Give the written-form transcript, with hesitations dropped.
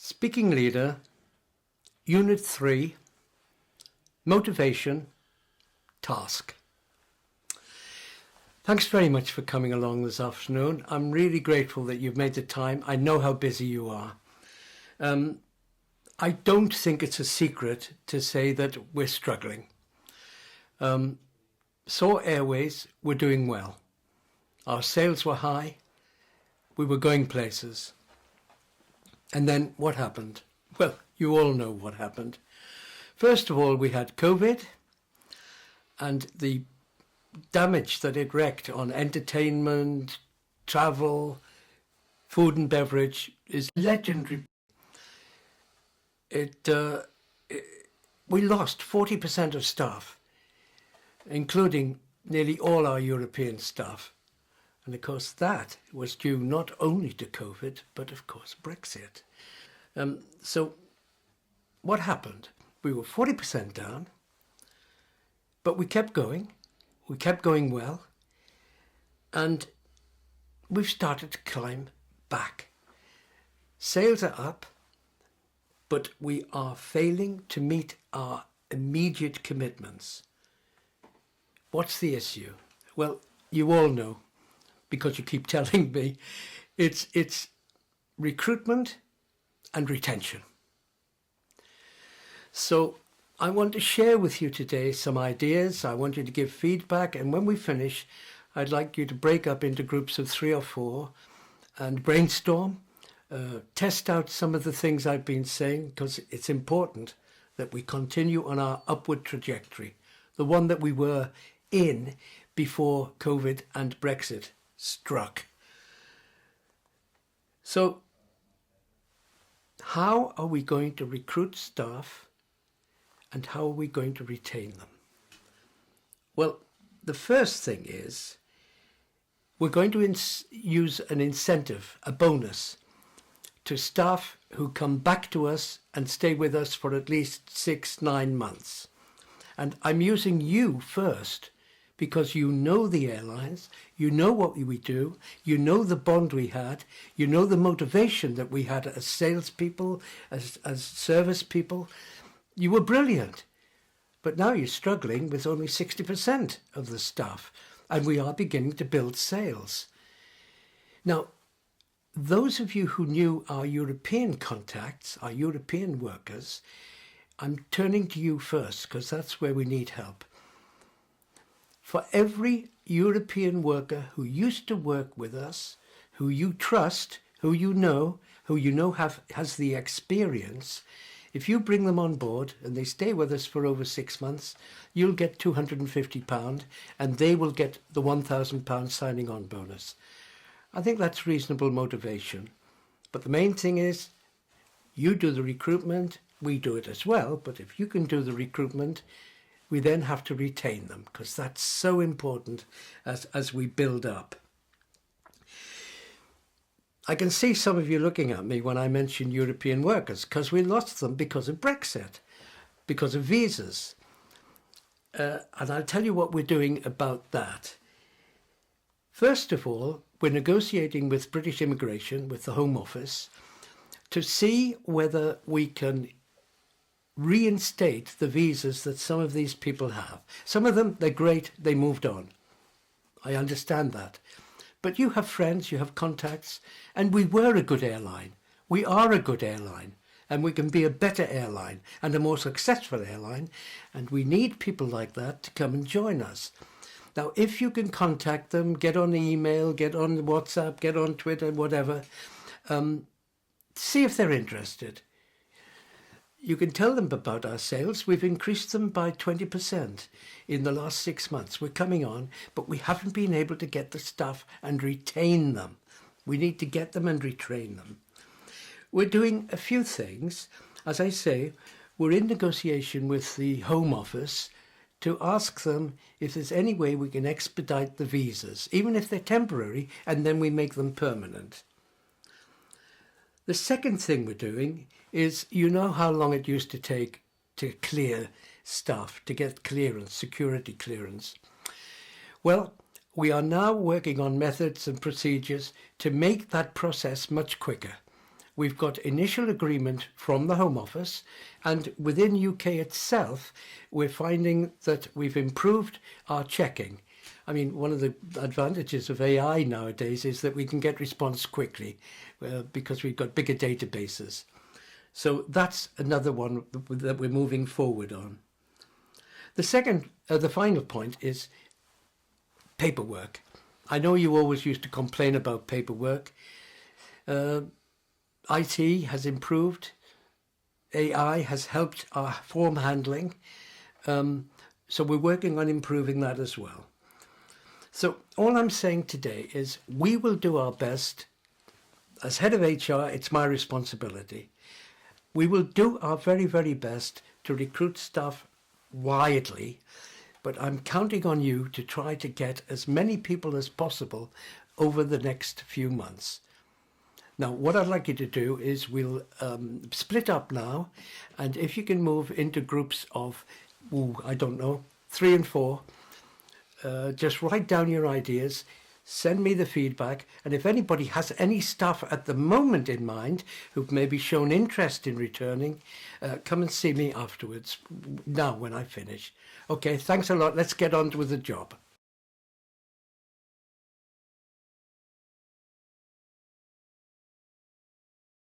Speaking Leader, Unit 3, Motivation, Task. Thanks very much for coming along this afternoon. I'm really grateful that you've made the time. I know how busy you are. I don't think it's a secret to say that we're struggling. Soar Airways were doing well. Our sales were high. We were going places. And then what happened? Well, you all know what happened. First of all, we had COVID, and the damage that it wreaked on entertainment, travel, food and beverage is legendary. We lost 40% of staff, including nearly all our European staff. And of course that was due not only to COVID, but of course Brexit. So what happened? We were 40% down, but we kept going. We kept going well. And we've started to climb back. Sales are up, but we are failing to meet our immediate commitments. What's the issue? Well, you all know, because you keep telling me, it's recruitment and retention. So I want to share with you today some ideas. I want you to give feedback, and when we finish, I'd like you to break up into groups of 3 or 4 and brainstorm, test out some of the things I've been saying, because it's important that we continue on our upward trajectory, the one that we were in before COVID and Brexit struck. So how are we going to recruit staff, and how are we going to retain them? Well, the first thing is we're going to use an incentive, a bonus, to staff who come back to us and stay with us for at least 6-9 months. And I'm using you first, because you know the airlines, you know what we do, you know the bond we had, you know the motivation that we had as salespeople, as service people. You were brilliant, but now you're struggling with only 60% of the staff, and we are beginning to build sales. Now, those of you who knew our European contacts, our European workers, I'm turning to you first, because that's where we need help. For every European worker who used to work with us, who you trust, who you know has the experience, if you bring them on board and they stay with us for over 6 months, you'll get £250 and they will get the £1,000 signing on bonus. I think that's reasonable motivation. But the main thing is, you do the recruitment, we do it as well, but if you can do the recruitment, we then have to retain them, because that's so important as we build up. I can see some of you looking at me when I mention European workers, because we lost them because of Brexit, because of visas. And I'll tell you what we're doing about that. First of all, we're negotiating with British Immigration, with the Home Office, to see whether we can reinstate the visas that some of these people have. Some of them, they're great, they moved on. I understand that. But you have friends, you have contacts, and we were a good airline. We are a good airline, and we can be a better airline and a more successful airline, and we need people like that to come and join us. Now, if you can contact them, get on email, get on WhatsApp, get on Twitter, whatever, see if they're interested. You can tell them about our sales. We've increased them by 20% in the last 6 months. We're coming on, but we haven't been able to get the staff and retain them. We need to get them and retrain them. We're doing a few things. As I say, we're in negotiation with the Home Office to ask them if there's any way we can expedite the visas, even if they're temporary, and then we make them permanent. The second thing we're doing is, you know how long it used to take to clear staff, to get clearance, security clearance. Well, we are now working on methods and procedures to make that process much quicker. We've got initial agreement from the Home Office, and within UK itself, we're finding that we've improved our checking. I mean, one of the advantages of AI nowadays is that we can get response quickly because we've got bigger databases. So that's another one that we're moving forward on. The final point is paperwork. I know you always used to complain about paperwork. IT has improved. AI has helped our form handling. So we're working on improving that as well. So all I'm saying today is we will do our best. As head of HR, it's my responsibility. We will do our very, very best to recruit staff widely, but I'm counting on you to try to get as many people as possible over the next few months. Now, what I'd like you to do is we'll split up now, and if you can move into groups of, I don't know, 3 and 4, just write down your ideas, send me the feedback, and if anybody has any staff at the moment in mind who've maybe shown interest in returning, come and see me afterwards, now when I finish. Okay, thanks a lot. Let's get on with the job.